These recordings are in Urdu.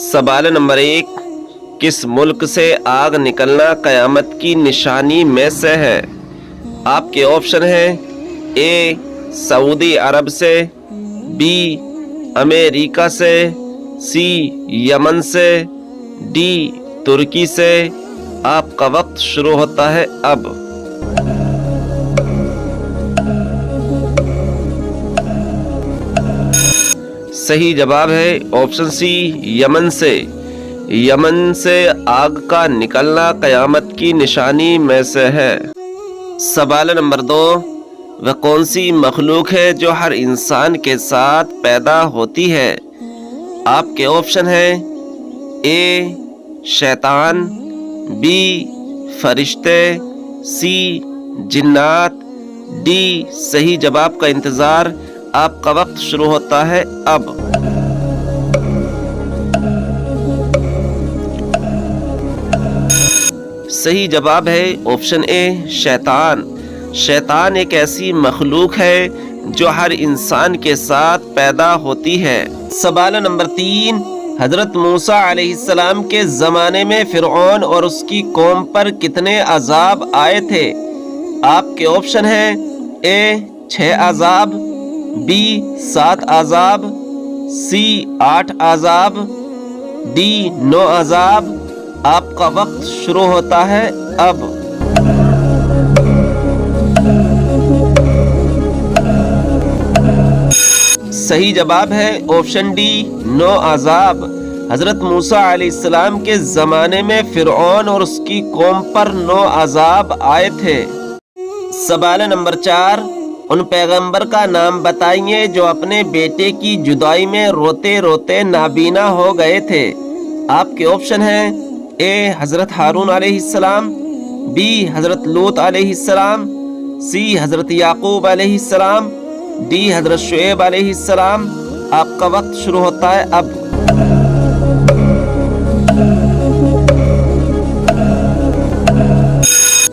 سوال نمبر 1، کس ملک سے آگ نکلنا قیامت کی نشانی میں سے ہے؟ آپ کے آپشن ہیں اے سعودی عرب سے، بی امریکہ سے، سی یمن سے، ڈی ترکی سے۔ آپ کا وقت شروع ہوتا ہے اب۔ صحیح جواب ہے آپشن سی یمن سے۔ یمن سے آگ کا نکلنا قیامت کی نشانی میں سے ہے۔ سوال نمبر 2، وہ کون سی مخلوق ہے جو ہر انسان کے ساتھ پیدا ہوتی ہے؟ آپ کے آپشن ہیں اے شیطان، بی فرشتے، سی جنات، ڈی صحیح جواب کا انتظار۔ آپ کا وقت شروع ہوتا ہے اب۔ صحیح جواب ہے آپشن اے شیطان۔ شیطان ایک ایسی مخلوق ہے جو ہر انسان کے ساتھ پیدا ہوتی ہے۔ سوال نمبر 3، حضرت موسیٰ علیہ السلام کے زمانے میں فرعون اور اس کی قوم پر کتنے عذاب آئے تھے؟ آپ کے آپشن ہیں اے 6 عذاب، بی 7 عذاب، سی 8 عذاب، ڈی 9 عذاب۔ آپ کا وقت شروع ہوتا ہے اب۔ صحیح جواب ہے آپشن ڈی 9 عذاب۔ حضرت موسیٰ علیہ السلام کے زمانے میں فرعون اور اس کی قوم پر 9 عذاب آئے تھے۔ سوال نمبر 4، ان پیغمبر کا نام بتائیے جو اپنے بیٹے کی جدائی میں روتے روتے نابینا ہو گئے تھے۔ آپ کے آپشن ہیں اے حضرت ہارون علیہ السلام، بی حضرت لوط علیہ السلام، سی حضرت یعقوب علیہ السلام، ڈی حضرت شعیب علیہ السلام۔ آپ کا وقت شروع ہوتا ہے اب۔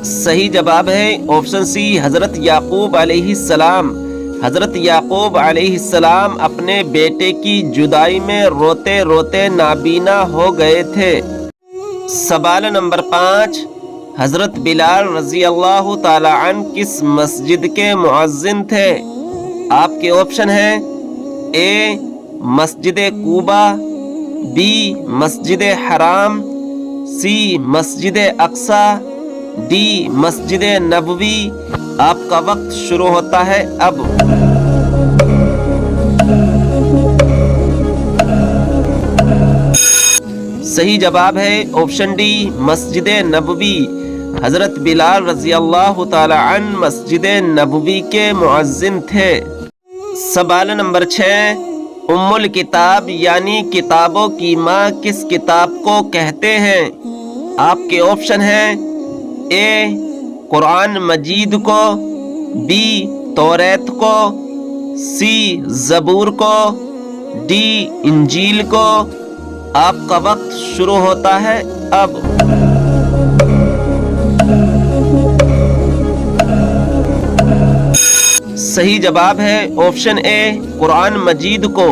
صحیح جواب ہے آپشن سی حضرت یعقوب علیہ السلام۔ حضرت یعقوب علیہ السلام اپنے بیٹے کی جدائی میں روتے روتے نابینا ہو گئے تھے۔ سوال نمبر 5، حضرت بلال رضی اللہ تعالی عنہ کس مسجد کے مؤذن تھے؟ آپ کے آپشن ہیں اے مسجد قباء، بی مسجد حرام، سی مسجد اقصی، ڈی مسجد نبوی۔ آپ کا وقت شروع ہوتا ہے اب۔ صحیح جواب ہے آپشن ڈی مسجد نبوی۔ حضرت بلال رضی اللہ تعالی عنہ مسجد نبوی کے مؤذن تھے۔ سوال نمبر 6، ام الکتاب یعنی کتابوں کی ماں کس کتاب کو کہتے ہیں؟ آپ کے آپشن ہیں اے قرآن مجید کو، بی توریت کو، سی زبور کو، ڈی انجیل کو۔ آپ کا وقت شروع ہوتا ہے اب۔ صحیح جواب ہے آپشن اے قرآن مجید کو۔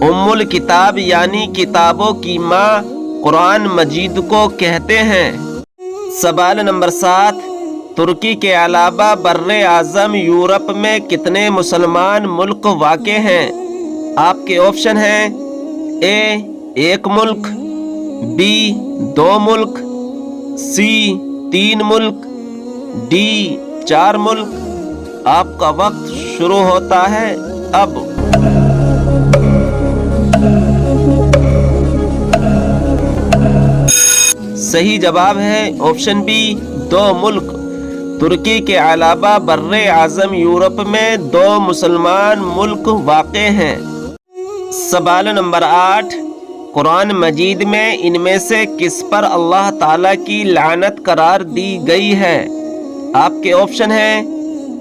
ام الکتاب یعنی کتابوں کی ماں قرآن مجید کو کہتے ہیں۔ سوال نمبر 7، ترکی کے علاوہ بر اعظم یورپ میں کتنے مسلمان ملک واقع ہیں؟ آپ کے آپشن ہیں اے 1 ملک، be 2 Malik, C 3 Malik, D 4 ملک۔ آپ کا وقت شروع ہوتا ہے اب۔ صحیح جواب ہے آپشن بی 2 ملک۔ ترکی کے علاوہ بر اعظم یورپ میں 2 مسلمان ملک واقع ہیں۔ سوال نمبر 8، قرآن مجید میں ان میں سے کس پر اللہ تعالیٰ کی لعنت قرار دی گئی ہے؟ آپ کے آپشن ہیں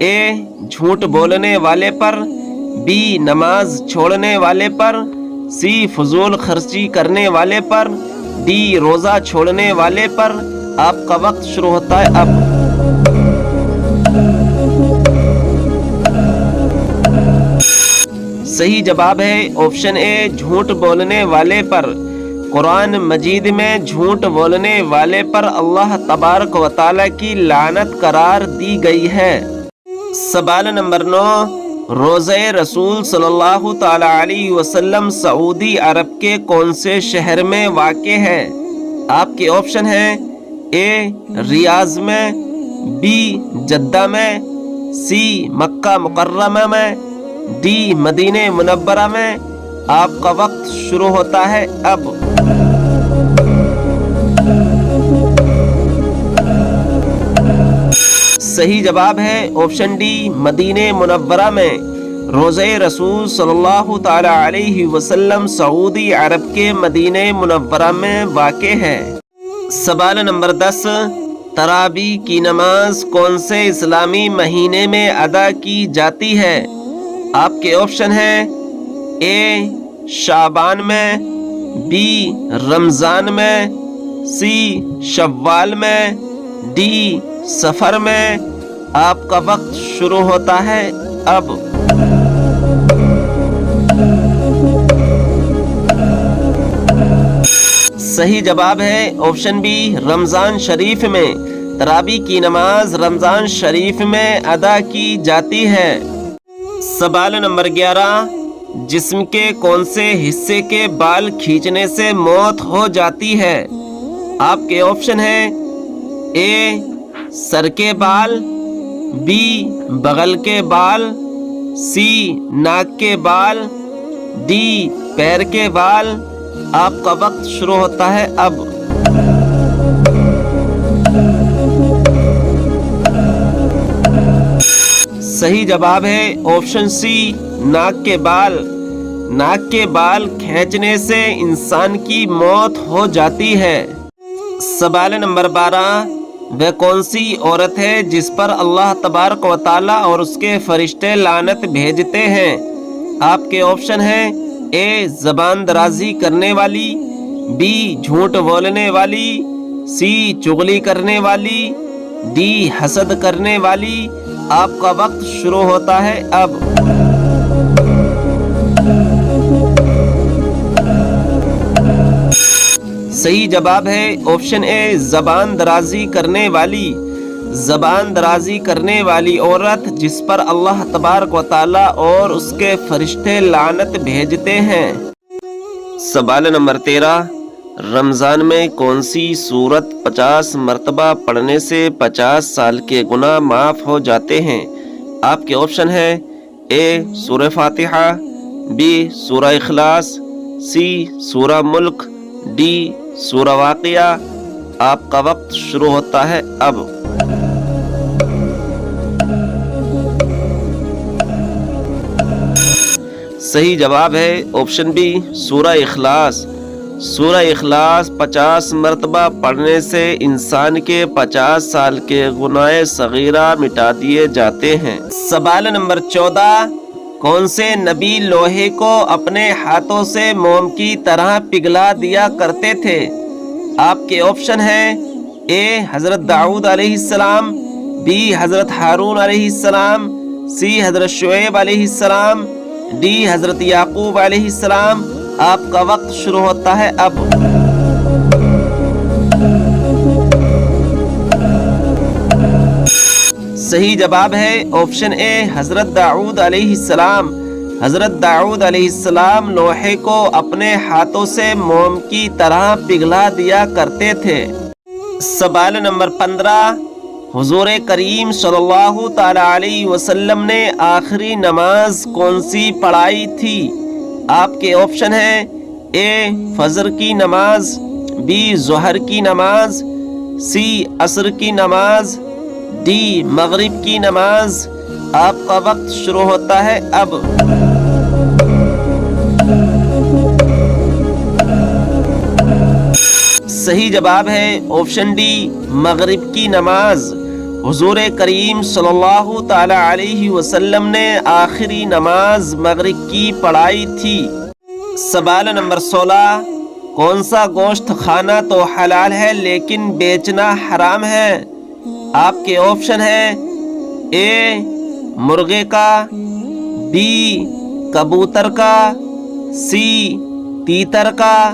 اے جھوٹ بولنے والے پر، بی نماز چھوڑنے والے پر، سی فضول خرچی کرنے والے پر، ڈی روزہ چھوڑنے والے پر۔ آپ کا وقت شروع ہوتا ہے اب۔ صحیح جواب ہے آپشن اے جھوٹ بولنے والے پر۔ قرآن مجید میں جھوٹ بولنے والے پر اللہ تبارک و تعالیٰ کی لعنت قرار دی گئی ہے؟ سوال نمبر 9، روضہ رسول صلی اللہ تعالی علیہ وسلم سعودی عرب کے کون سے شہر میں واقع ہے؟ آپ کے آپشن ہیں اے ریاض میں، بی جدہ میں، سی مکہ مکرمہ میں، ڈی مدینہ منورہ میں۔ آپ کا وقت شروع ہوتا ہے اب۔ صحیح جواب ہے آپشن ڈی مدینہ منورہ میں۔ روضہ رسول صلی اللہ تعالی علیہ وسلم سعودی عرب کے مدینہ منورہ میں واقع ہے۔ سوال نمبر 10، تراویح کی نماز کون سے اسلامی مہینے میں ادا کی جاتی ہے؟ آپ کے آپشن ہیں اے شعبان میں، بی رمضان میں، سی شوال میں، ڈی سفر میں۔ آپ کا وقت شروع ہوتا ہے اب۔ صحیح جواب ہے آپشن بی رمضان شریف میں۔ تراویح کی نماز رمضان شریف میں ادا کی جاتی ہے۔ سوال نمبر 11، جسم کے کون سے حصے کے بال کھینچنے سے موت ہو جاتی ہے؟ آپ کے آپشن ہیں اے سر کے بال، بی بغل کے بال، سی ناک کے بال، ڈی پیر کے بال۔ آپ کا وقت شروع ہوتا ہے اب۔ صحیح جواب ہے آپشن سی ناک کے بال۔ ناک کے بال کھینچنے سے انسان کی موت ہو جاتی ہے۔ سوال نمبر 12، وہ کون سی عورت ہے جس پر اللہ تبارک و تعالیٰ اور اس کے فرشتے لعنت بھیجتے ہیں؟ آپ کے آپشن ہیں اے زبان درازی کرنے والی، بی جھوٹ بولنے والی، سی چغلی کرنے والی، ڈی حسد کرنے والی۔ آپ کا وقت شروع ہوتا ہے اب۔ صحیح جواب ہے آپشن اے زبان درازی کرنے والی۔ زبان درازی کرنے والی عورت جس پر اللہ تبارک و تعالیٰ اور اس کے فرشتے لعنت بھیجتے ہیں۔ سوال نمبر 13، رمضان میں کون سی سورت 50 مرتبہ پڑھنے سے 50 سال کے گناہ معاف ہو جاتے ہیں؟ آپ کے آپشن ہیں اے سورہ فاتحہ، بی سورہ اخلاص، سی سورہ ملک، ڈی سورہ واقعہ۔ آپ کا وقت شروع ہوتا ہے اب۔ صحیح جواب ہے آپشن بی سورہ اخلاص۔ سورہ اخلاص 50 مرتبہ پڑھنے سے انسان کے 50 سال کے گناہ صغیرہ مٹا دیے جاتے ہیں۔ سوال نمبر 14، کون سے نبی لوہے کو اپنے ہاتھوں سے موم کی طرح پگھلا دیا کرتے تھے؟ آپ کے آپشن ہیں اے حضرت داؤد علیہ السلام، بی حضرت ہارون علیہ السلام، سی حضرت شعیب علیہ السلام، ڈی حضرت یعقوب علیہ السلام۔ آپ کا وقت شروع ہوتا ہے اب۔ صحیح جواب ہے آپشن اے حضرت داؤد علیہ السلام۔ حضرت داؤد علیہ السلام لوہے کو اپنے ہاتھوں سے موم کی طرح پگھلا دیا کرتے تھے۔ سوال نمبر 15، حضور کریم صلی اللہ تعالی علیہ وسلم نے آخری نماز کون سی پڑھائی تھی؟ آپ کے آپشن ہیں اے فجر کی نماز، بی ظہر کی نماز، سی عصر کی نماز، ڈی مغرب کی نماز۔ آپ کا وقت شروع ہوتا ہے اب۔ صحیح جواب ہے آپشن ڈی مغرب کی نماز۔ حضور کریم صلی اللہ تعالی علیہ وسلم نے آخری نماز مغرب کی پڑھائی تھی۔ سوال نمبر 16، کون سا گوشت کھانا تو حلال ہے لیکن بیچنا حرام ہے؟ آپ کے آپشن ہیں اے مرغے کا، بی کبوتر کا، سی تیتر کا،